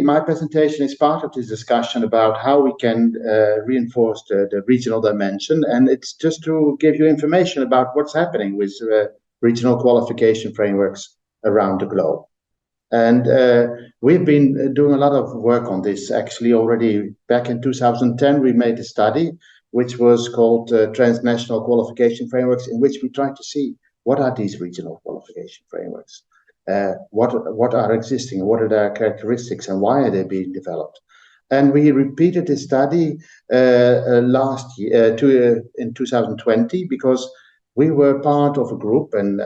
my presentation is part of this discussion about how we can reinforce the regional dimension, and it's just to give you information about what's happening with regional qualification frameworks around the globe. And we've been doing a lot of work on this. Actually, already back in 2010, we made a study which was called Transnational Qualification Frameworks, in which we tried to see what are these regional qualification frameworks, what are existing, what are their characteristics, and why are they being developed. And we repeated this study last year, in 2020, because we were part of a group, and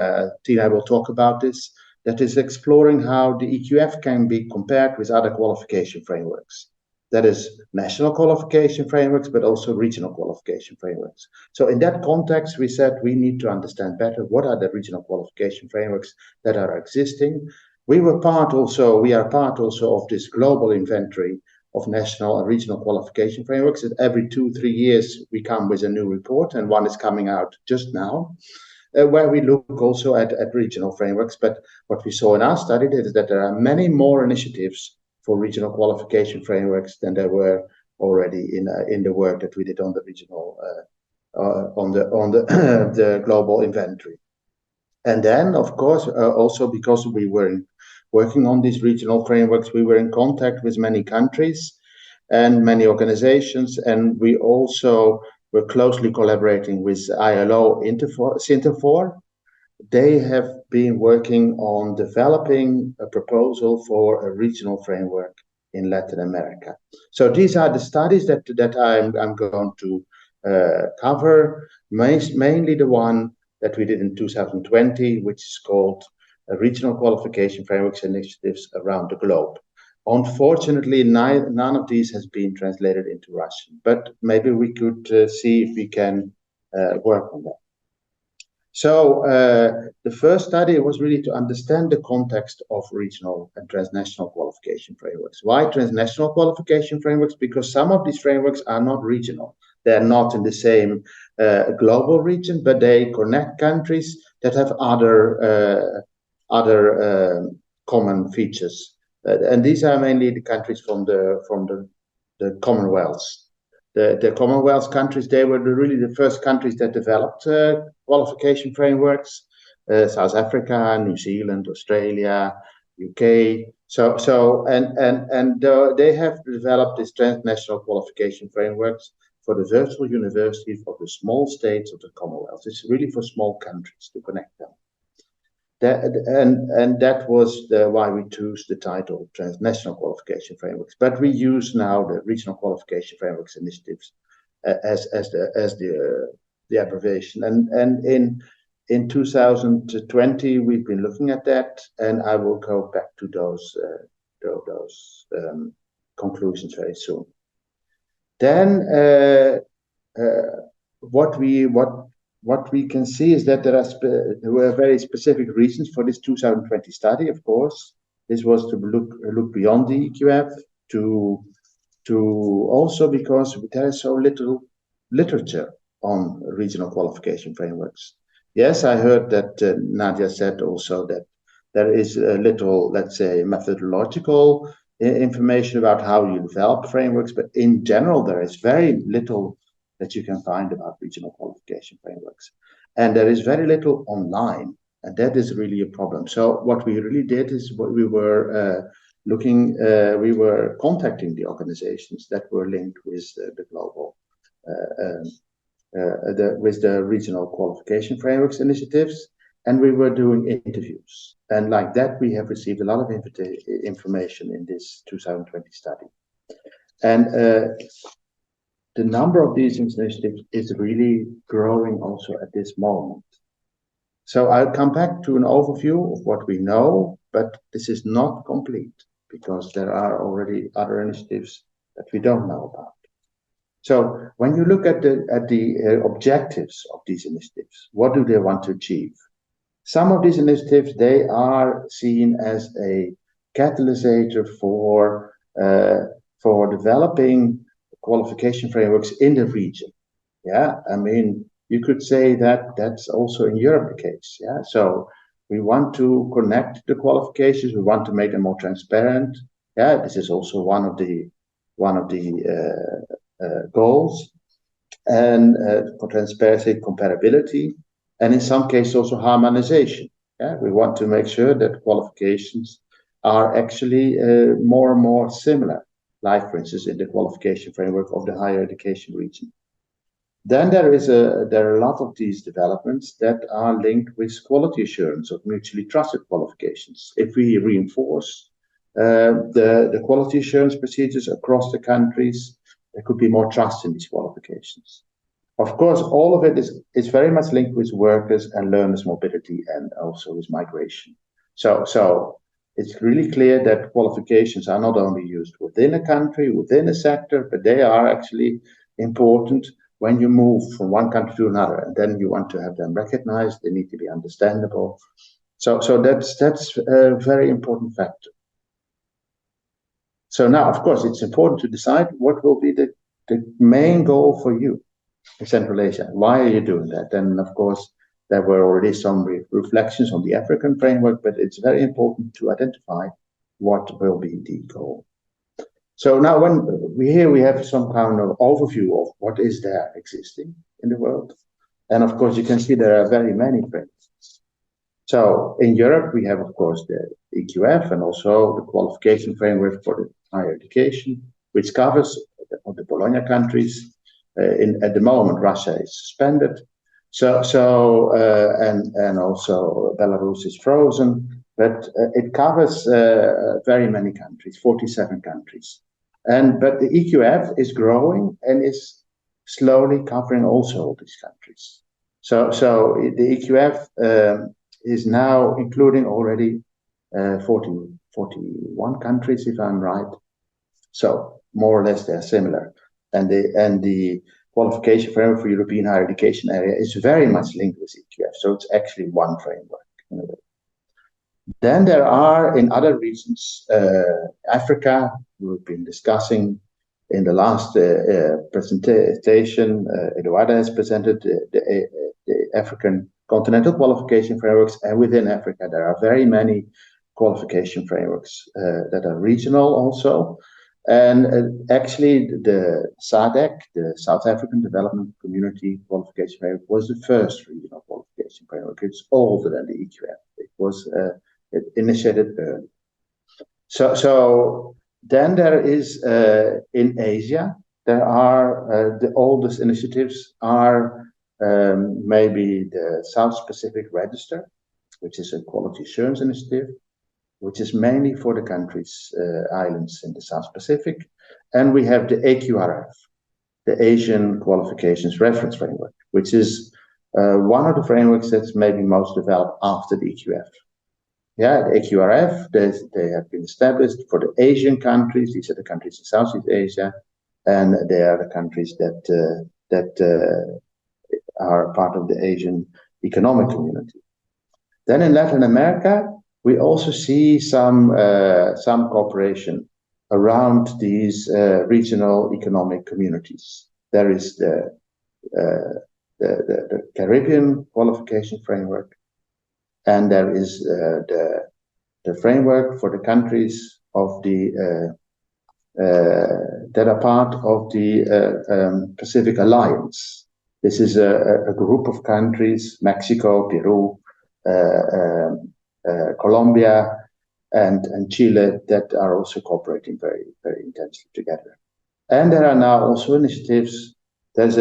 Tina will talk about this, that is exploring how the EQF can be compared with other qualification frameworks. That is national qualification frameworks, but also regional qualification frameworks. So in that context, we said we need to understand better what are the regional qualification frameworks that are existing. We are part also of this global inventory of national and regional qualification frameworks. And every 2-3 years, we come with a new report, and one is coming out just now, where we look also at regional frameworks. But what we saw in our study is that there are many more initiatives for regional qualification frameworks than there were already in the work that we did on the regional on the global inventory. And then, of course, also because we were working on these regional frameworks, we were in contact with many countries and many organizations, and we also were closely collaborating with ILO Sinterfor. They have been working on developing a proposal for a regional framework in Latin America. So these are the studies that I'm going to cover, mainly the one that we did in 2020, which is called Regional Qualification Frameworks Initiatives Around the Globe. Unfortunately, none of these has been translated into Russian, but maybe we could see if we can work on that. So the first study was really to understand the context of regional and transnational qualification frameworks. Why transnational qualification frameworks? Because some of these frameworks are not regional. They're not in the same global region, but they connect countries that have other common features. And these are mainly the countries from the Commonwealth. The Commonwealth countries, they were really the first countries that developed qualification frameworks. South Africa, New Zealand, Australia, UK. They have developed these transnational qualification frameworks for the virtual universities of the small states of the Commonwealth. It's really for small countries to connect them. That was why we chose the title Transnational Qualification Frameworks. But we use now the Regional Qualification Frameworks Initiatives as the abbreviation. And in 2020 we've been looking at that, and I will go back to those conclusions very soon. Then what we can see is that there were very specific reasons for this 2020 study. Of course, this was to look beyond the EQF, to also because there is so little literature on regional qualification frameworks. Yes, I heard that Nadia said also that there is a little, let's say, methodological information about how you develop frameworks, but in general, there is very little that you can find about regional qualification frameworks. And there is very little online, and that is really a problem. So what we really did is we were contacting the organizations that were linked with the global, with the regional qualification frameworks initiatives, and we were doing interviews. And like that, we have received a lot of information in this 2020 study. And the number of these initiatives is really growing also at this moment. So I'll come back to an overview of what we know, but this is not complete because there are already other initiatives that we don't know about. So when you look at the objectives of these initiatives, what do they want to achieve? Some of these initiatives, they are seen as a catalyst for developing qualification frameworks in the region. Yeah, I mean, you could say that that's also in Europe the case. Yeah, so we want to connect the qualifications, we want to make them more transparent, Yeah, this is also one of the goals, and for transparency, comparability, and in some cases also harmonization. Yeah, we want to make sure that qualifications are actually more and more similar, like for instance in the qualification framework of the higher education region. Then there are a lot of these developments that are linked with quality assurance of mutually trusted qualifications. If we reinforce the quality assurance procedures across the countries, there could be more trust in these qualifications. Of course, all of it is very much linked with workers and learners' mobility and also with migration. So it's really clear that qualifications are not only used within a country, within a sector, but they are actually important when you move from one country to another, and then you want to have them recognized. They need to be understandable. So that's a very important factor. So now, of course, it's important to decide what will be the main goal for you in Central Asia. Why are you doing that? And of course, there were already some reflections on the African framework, but it's very important to identify what will be the goal. So now when we have some kind of overview of what is there existing in the world. And of course, you can see there are very many frameworks. So in Europe, we have, of course, the EQF and also the qualification framework for the higher education, which covers the Bologna countries. At the moment, Russia is suspended. And also Belarus is frozen, but it covers very many countries, 47 countries. But the EQF is growing and is slowly covering also all these countries. So the EQF is now including already 41 countries, if I'm right. So more or less they're similar. And the qualification framework for European higher education area is very much linked with EQF. So it's actually one framework in a way. Then there are in other regions, Africa, we've been discussing in the last presentation, Eduardo has presented the African continental qualification frameworks, and within Africa there are very many qualification frameworks that are regional also. And actually the SADC, the South African Development Community Qualification Framework, was the first regional qualification framework. It's older than the EQF. It was initiated early. So then there is in Asia, there are the oldest initiatives are maybe the South Pacific Register, which is a quality assurance initiative, which is mainly for the countries, islands in the South Pacific. And we have the AQRF, the Asian Qualifications Reference Framework, which is one of the frameworks that's maybe most developed after the EQF. Yeah, the AQRF, they have been established for the Asian countries. These are the countries in Southeast Asia, and they are the countries that are part of the Asian Economic Community. Then in Latin America, we also see some cooperation around these regional economic communities. There is the Caribbean qualification framework, and there is the framework for the countries of the that are part of the Pacific Alliance. This is a group of countries: Mexico, Peru, Colombia, and Chile, that are also cooperating very, very intensely together. And there are now also initiatives. There's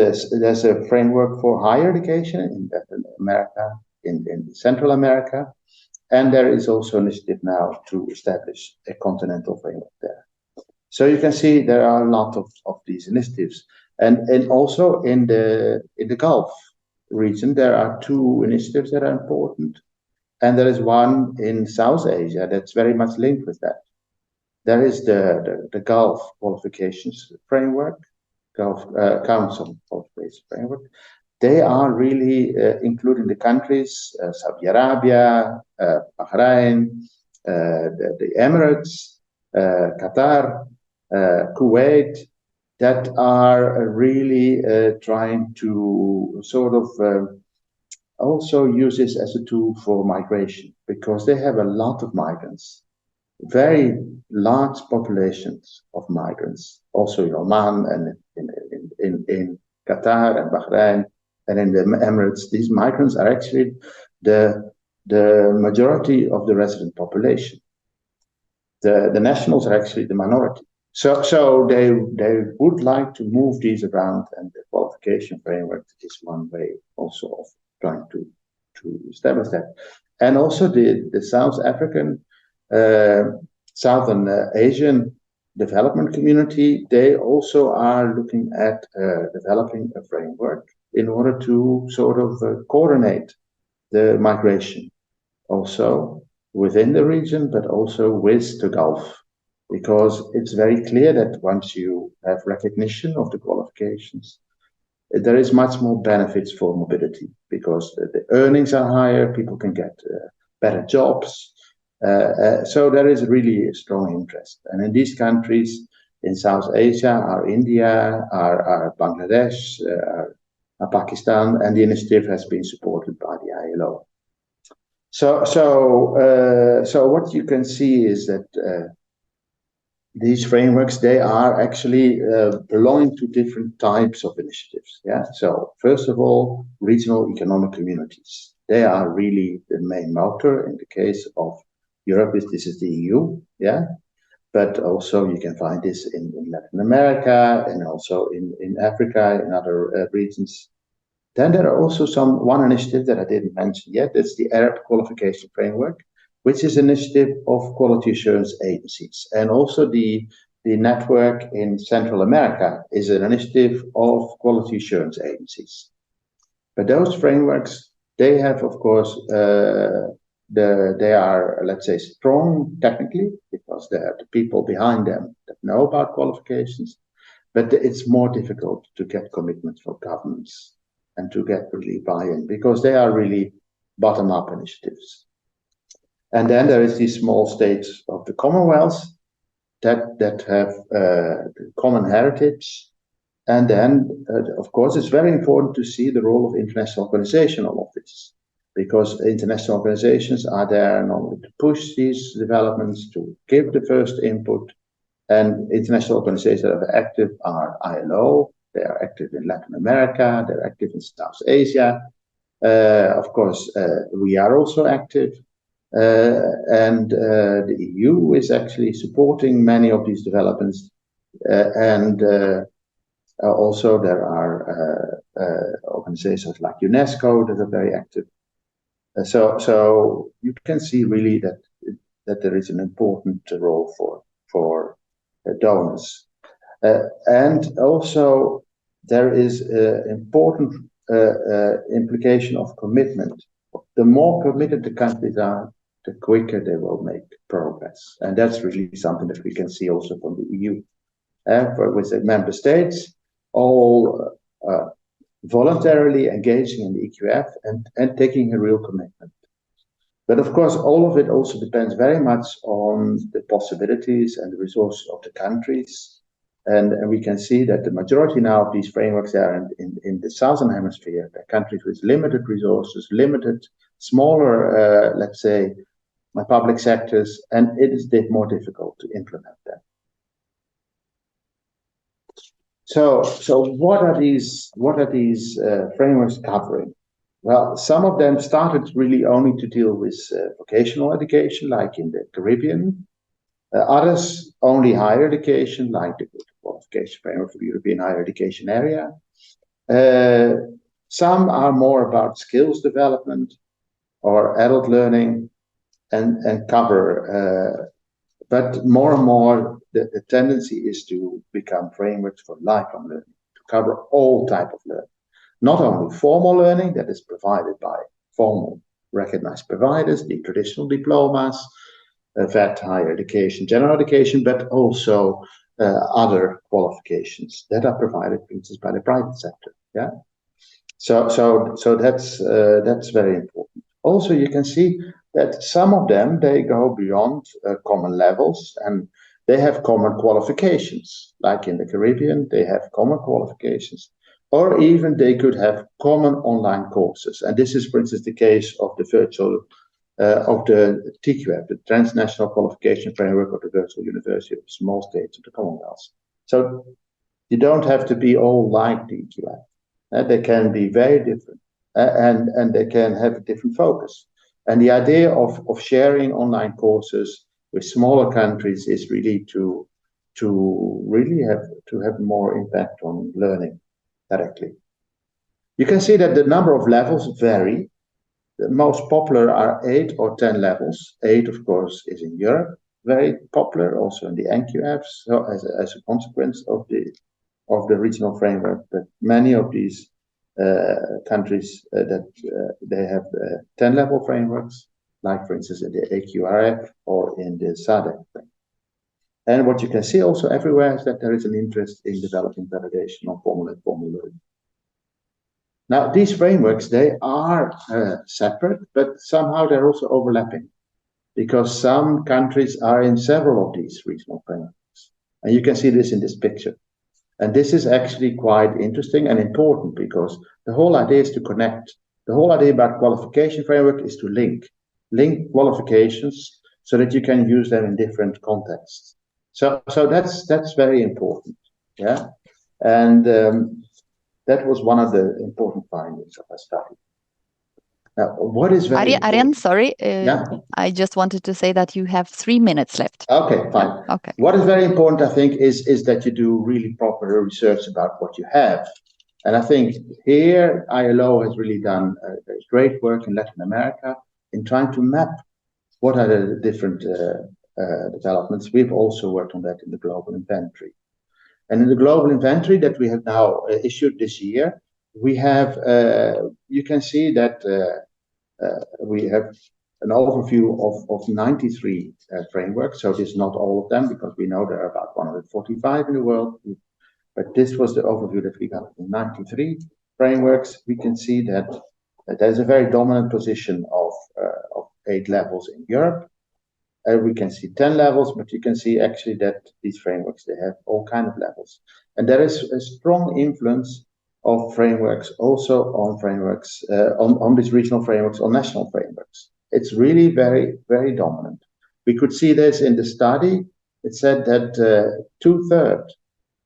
a framework for higher education in Latin America, in Central America, and there is also an initiative now to establish a continental framework there. So you can see there are a lot of these initiatives, and also in the Gulf region there are two initiatives that are important, and there is one in South Asia that's very much linked with that. There is the Gulf Qualifications Framework, Gulf Council Qualifications Framework. They are really including the countries, Saudi Arabia, Bahrain, the Emirates, Qatar, Kuwait, that are really trying to sort of also use this as a tool for migration, because they have a lot of migrants very large populations of migrants, also in Oman and in Qatar and Bahrain and in the Emirates. These migrants are actually the majority of the resident population. The nationals are actually the minority. So they would like to move these around, and the qualification framework is one way also of trying to establish that. And also the South African, Southern Asian development community, they also are looking at developing a framework in order to sort of coordinate the migration also within the region, but also with the Gulf, because it's very clear that once you have recognition of the qualifications, there is much more benefits for mobility, because the earnings are higher, people can get better jobs. So there is really a strong interest. And in these countries, in South Asia, are India, are Bangladesh, are Pakistan, and the initiative has been supported by the ILO. So what you can see is that these frameworks, they are actually belonging to different types of initiatives. Yeah. So first of all, regional economic communities. They are really the main motor. In the case of Europe, this is the EU. Yeah. But also you can find this in Latin America and also in Africa, in other regions. Then there are also one initiative that I didn't mention yet. It's the Arab Qualification Framework, which is an initiative of quality assurance agencies. And also the network in Central America is an initiative of quality assurance agencies. But those frameworks, they have, of course, they are, let's say, strong technically, because they are the people behind them that know about qualifications. But it's more difficult to get commitments from governments and to get really buy-in, because they are really bottom-up initiatives. And then there is these small states of the Commonwealth that have common heritage. And then, of course, it's very important to see the role of international organization in all of this, because international organizations are there not only to push these developments, to give the first input. And international organizations that are active are ILO. They are active in Latin America. They're active in South Asia. Of course, we are also active. And the EU is actually supporting many of these developments. Also there are organizations like UNESCO that are very active. So you can see really that there is an important role for donors. And also there is important implication of commitment. The more committed the countries are, the quicker they will make progress. And that's really something that we can see also from the EU. With the member states all voluntarily engaging in the EQF and taking a real commitment. But of course, all of it also depends very much on the possibilities and the resources of the countries. And we can see that the majority now of these frameworks are in the Southern Hemisphere. They're countries with limited resources, limited, smaller, let's say, public sectors, and it is a bit more difficult to implement them. So what are these frameworks covering? Well, some of them started really only to deal with vocational education, like in the Caribbean. Others only higher education, like the qualification framework for the European higher education area. Some are more about skills development or adult learning and cover, but more and more the tendency is to become frameworks for lifelong learning, to cover all type of learning. Not only formal learning that is provided by formal recognized providers, the traditional diplomas, VET, higher education, general education, but also other qualifications that are provided, for instance, by the private sector. Yeah. So that's very important. Also, you can see that some of them, they go beyond common levels and they have common qualifications. Like in the Caribbean, they have common qualifications, or even they could have common online courses. And this is, for instance, the case of the virtual of the TQF, the Transnational Qualification Framework of the Virtual University of Small States of the Commonwealth. So you don't have to be all like the EQF. They can be very different, and they can have a different focus. And the idea of sharing online courses with smaller countries is really to really have more impact on learning directly. You can see that the number of levels vary. The most popular are 8 or 10 levels. 8, of course, is in Europe, very popular, also in the NQFs, so as a consequence of the regional framework. But many of these countries they have 10-level frameworks, like for instance in the AQRF or in the SADC framework. And what you can see also everywhere is that there is an interest in developing validation on formal and informal learning. Now, these frameworks, they are separate, but somehow they're also overlapping, because some countries are in several of these regional frameworks. And you can see this in this picture. And this is actually quite interesting and important, because the whole idea is to connect. The whole idea about qualification framework is to link qualifications so that you can use them in different contexts. So that's very important, yeah. And that was one of the important findings of our study. Now, what is very Arjen, sorry, I just wanted to say that you have 3 minutes left. Okay, fine. Yeah, okay. What is very important, I think, is that you do really proper research about what you have. And I think here ILO has really done great work in Latin America in trying to map what are the different developments. We've also worked on that in the global inventory. And in the global inventory that we have now issued this year, we have, you can see that we have an overview of 93 frameworks. So this is not all of them, because we know there are about 145 in the world. But this was the overview that we got in 93 frameworks. We can see that there's a very dominant position of 8 levels in Europe. We can see 10 levels, but you can see actually that these frameworks, they have all kinds of levels. And there is a strong influence of frameworks also on frameworks, on these regional frameworks, on national frameworks. It's really very, very dominant. We could see this in the study. It said that 2/3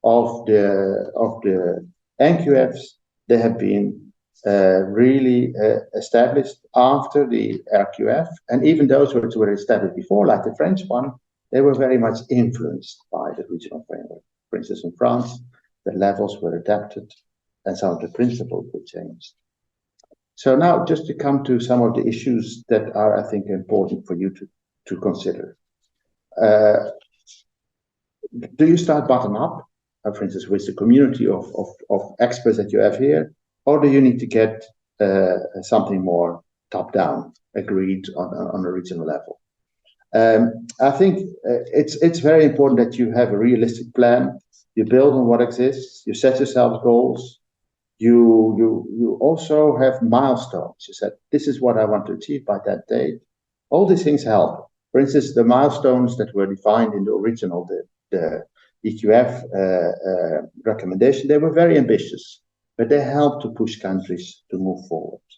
of the NQFs, they have been really established after the RQF, and even those which were established before, like the French one, they were very much influenced by the regional framework. For instance, in France, the levels were adapted and some of the principles were changed. So now, just to come to some of the issues that are, I think, important for you to consider. Do you start bottom up, for instance, with the community of experts that you have here, or do you need to get something more top-down, agreed on a regional level? I think it's very important that you have a realistic plan. You build on what exists. You set yourself goals. You also have milestones. You said, this is what I want to achieve by that date. All these things help. For instance, the milestones that were defined in the original, the EQF recommendation, they were very ambitious, but they help to push countries to move forward.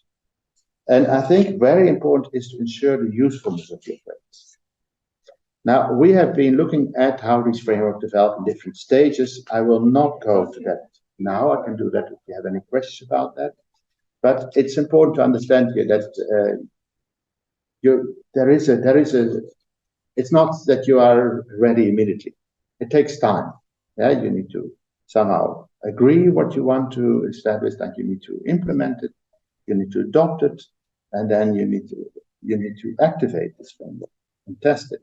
And I think very important is to ensure the usefulness of your frameworks. Now, we have been looking at how these frameworks develop in different stages. I will not go to that now. I can do that if you have any questions about that. But it's important to understand here that it's not that you are ready immediately. It takes time. Yeah, you need to somehow agree what you want to establish, and you need to implement it, you need to adopt it, and then you need to activate this framework and test it.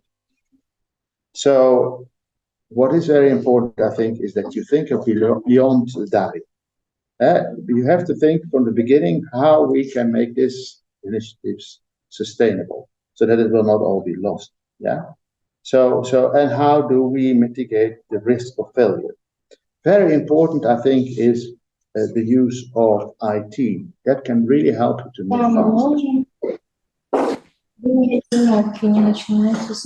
So what is very important, I think, is that you think of beyond DARYA. You have to think from the beginning how we can make these initiatives sustainable so that it will not all be lost. Yeah. So and how do we mitigate the risk of failure? Very important, I think, is the use of IT. That can really help you to move faster.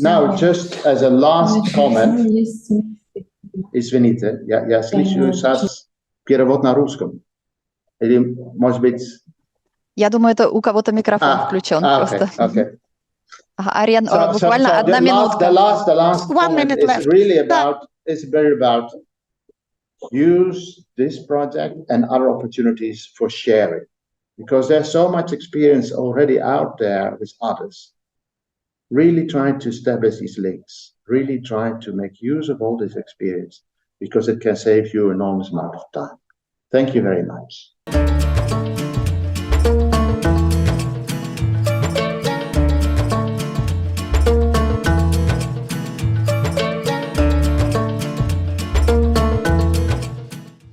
Now, just as a last comment, извините, я слышу сейчас перевод на русском. Или, может быть... Я думаю, это у кого-то микрофон включен просто. Okay. Arjan, буквально одна минутка. The last comment is really about, use this project and other opportunities for sharing, because there's so much experience already out there with others. Really trying to establish these links, really trying to make use of all this experience, because it can save you an enormous amount of time. Thank you very much.